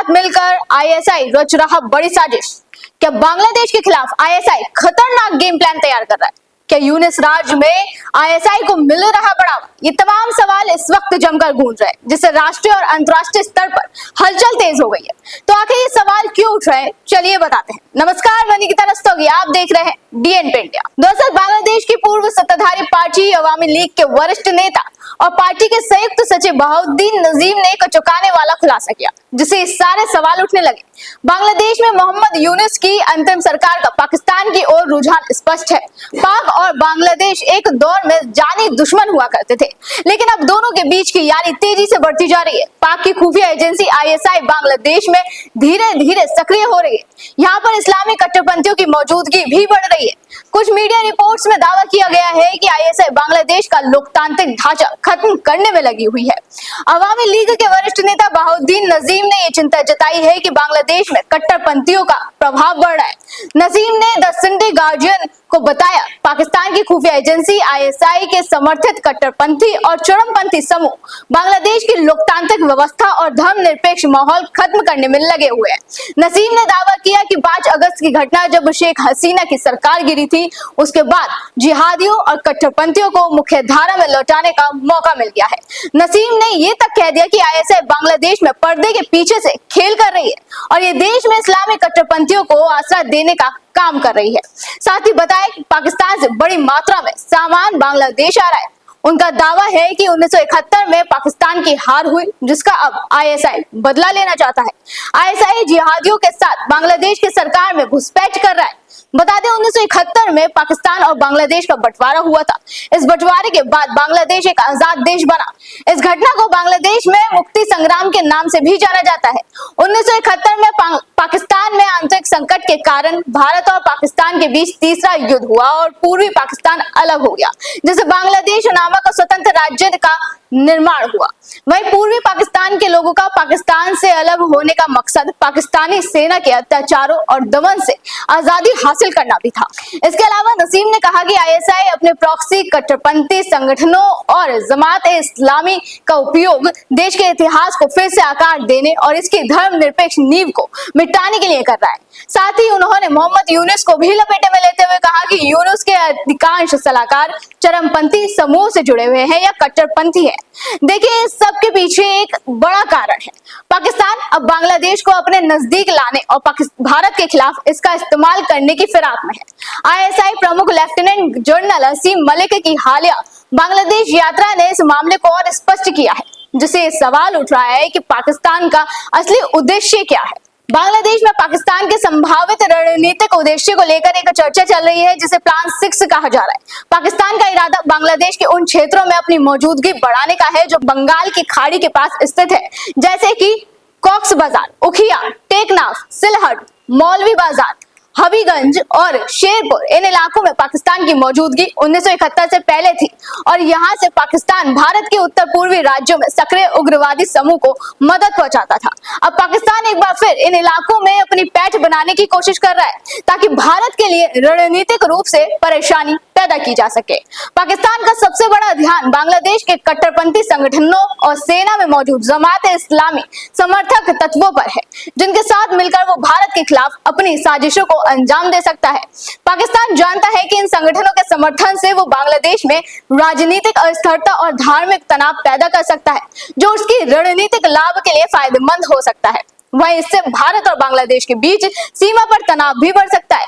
साथ मिलकर आईएसआई रच रहा बड़ी साजिश। क्या बांग्लादेश के खिलाफ आईएसआई खतरनाक गेम प्लान तैयार कर रहा है? क्या यूनिस राज्य में आईएसआई को मिल रहा बढ़ावा? ये तमाम सवाल इस वक्त जमकर गूंज रहे हैं, जिससे राष्ट्रीय और अंतर्राष्ट्रीय स्तर पर हलचल तेज हो गई है। तो आखिर ये सवाल क्यों उठ रहे हैं, चलिए बताते हैं। नमस्कार, मैं निकिता रस्तोगी, आप देख रहे हैं डीएन पे इंडिया। दरअसल बांग्लादेश की पूर्व सत्ताधारी पार्टी अवामी लीग के वरिष्ठ नेता और पार्टी के संयुक्त सचिव बहाउद्दीन नजीम ने एक चौंकाने वाला खुलासा किया, जिससे सारे सवाल उठने लगे। बांग्लादेश में मोहम्मद यूनुस की अंतरिम सरकार का पाकिस्तान की ओर रुझान स्पष्ट है। पाक और बांग्लादेश एक दौर में जानी दुश्मन हुआ करते थे, लेकिन अब दोनों के बीच की यारी तेजी से बढ़ती जा रही है। पाक की खुफिया एजेंसी आईएसआई बांग्लादेश में धीरे धीरे सक्रिय हो रही है। यहाँ पर इस्लामी कट्टरपंथियों की मौजूदगी भी बढ़ रही है। कुछ मीडिया रिपोर्ट्स में दावा किया गया है कि आईएसआई बांग्लादेश का लोकतांत्रिक ढांचा खत्म करने में लगी हुई है। अवामी लीग के वरिष्ठ नेता बहाउद्दीन नजीम ने यह चिंता जताई है कि बांग्लादेश में कट्टरपंथियों का प्रभाव बढ़ रहा है। नजीम ने द संडे गार्जियन को बताया, पाकिस्तान की खुफिया एजेंसी आईएसआई के समर्थित कट्टरपंथी और चरमपंथी समूह बांग्लादेश की लोकतांत्रिक व्यवस्था और धर्मनिरपेक्ष माहौल खत्म करने में लगे हुए हैं। नसीम ने दावा किया कि 5 अगस्त की घटना जब शेख हसीना की सरकार गिरी थी, उसके बाद जिहादियों और कट्टरपंथियों को मुख्य धारा में लौटाने का मौका मिल गया है। नसीम ने यह तक कह दिया कि आईएसआई बांग्लादेश में पर्दे के पीछे से खेल कर रही है और ये देश में इस्लामी कट्टरपंथियों को आसरा देने का काम कर रही है। साथ ही बताया कि पाकिस्तान से बड़ी मात्रा में सामान बांग्लादेश आ रहा है। उनका दावा है कि 1971 में पाकिस्तान की हार हुई, जिसका अब आईएसआई बदला लेना चाहता है। आईएसआई जिहादियों के साथ बांग्लादेश की सरकार में घुसपैठ कर रहा है। बता दें, 1971 में पाकिस्तान और बांग्लादेश का बंटवारा हुआ था। इस बंटवारे के बाद बांग्लादेश एक आजाद देश बना। इस घटना को बांग्लादेश में मुक्ति संग्राम के नाम से भी जाना जाता है। 1971 में पाकिस्तान में आंतरिक संकट के कारण भारत और पाकिस्तान के बीच तीसरा युद्ध हुआ और पूर्वी पाकिस्तान अलग हो गया, जिससे बांग्लादेश नामक स्वतंत्र राज्य का निर्माण हुआ। वहीं पूर्वी पाकिस्तान के लोगों का पाकिस्तान से अलग होने का मकसद पाकिस्तानी सेना के अत्याचारों और दमन से आजादी हासिल करना भी था। इसके अलावा नसीम ने कहा कि आईएसआई अपने प्रॉक्सी कट्टरपंथी संगठनों और जमात-ए-इस्लामी का उपयोग देश के इतिहास को फिर से आकार देने और इसकी धर्मनिरपेक्ष नींव को मिटाने के लिए कर रहा है। साथ ही उन्होंने मोहम्मद यूनुस को भी लपेटे में लेते हुए कहा कि यूनुस के अधिकांश सलाहकार चरमपंथी समूह से जुड़े हुए हैं या कट्टरपंथी है। देखिए, इस सब के पीछे एक बड़ा कारण है। पाकिस्तान अब बांग्लादेश को अपने नजदीक लाने और भारत के खिलाफ इसका इस्तेमाल करने की फिराक में है। आईएसआई प्रमुख लेफ्टिनेंट जनरल असीम मलिक की हालिया बांग्लादेश यात्रा ने इस मामले को और स्पष्ट किया है, जिससे सवाल उठ रहा है कि पाकिस्तान का असली उद्देश्य क्या है। बांग्लादेश में पाकिस्तान के संभावित रणनीतिक उद्देश्य को लेकर एक चर्चा चल रही है, जिसे प्लान 6 कहा जा रहा है। पाकिस्तान का इरादा बांग्लादेश के उन क्षेत्रों में अपनी मौजूदगी बढ़ाने का है जो बंगाल की खाड़ी के पास स्थित है, जैसे कि कॉक्स बाजार, उखिया, टेकनाफ, सिलहट, मौलवी बाजार, हबीगंज और शेरपुर। इन इलाकों में पाकिस्तान की मौजूदगी 1971 से पहले थी और यहां से पाकिस्तान भारत के उत्तर पूर्वी राज्यों में सक्रिय उग्रवादी समूह को मदद पहुंचाता था। अब पाकिस्तान एक बार फिर इन इलाकों में अपनी पैठ बनाने की कोशिश कर रहा है, ताकि भारत के लिए रणनीतिक रूप से परेशानी पैदा की जा सके। पाकिस्तान का सबसे बड़ा ध्यान बांग्लादेश के कट्टरपंथी संगठनों और सेना में मौजूद जमात-ए-इस्लामी समर्थक तत्वों पर है, जिनके साथ मिलकर वो भारत के खिलाफ अपनी साजिशों को अंजाम दे सकता है। पाकिस्तान जानता है कि इन संगठनों के समर्थन से वो बांग्लादेश में राजनीतिक अस्थिरता और धार्मिक तनाव पैदा कर सकता है, जो उसकी रणनीतिक लाभ के लिए फायदेमंद हो सकता है। वहीं इससे भारत और बांग्लादेश के बीच सीमा पर तनाव भी बढ़ सकता है।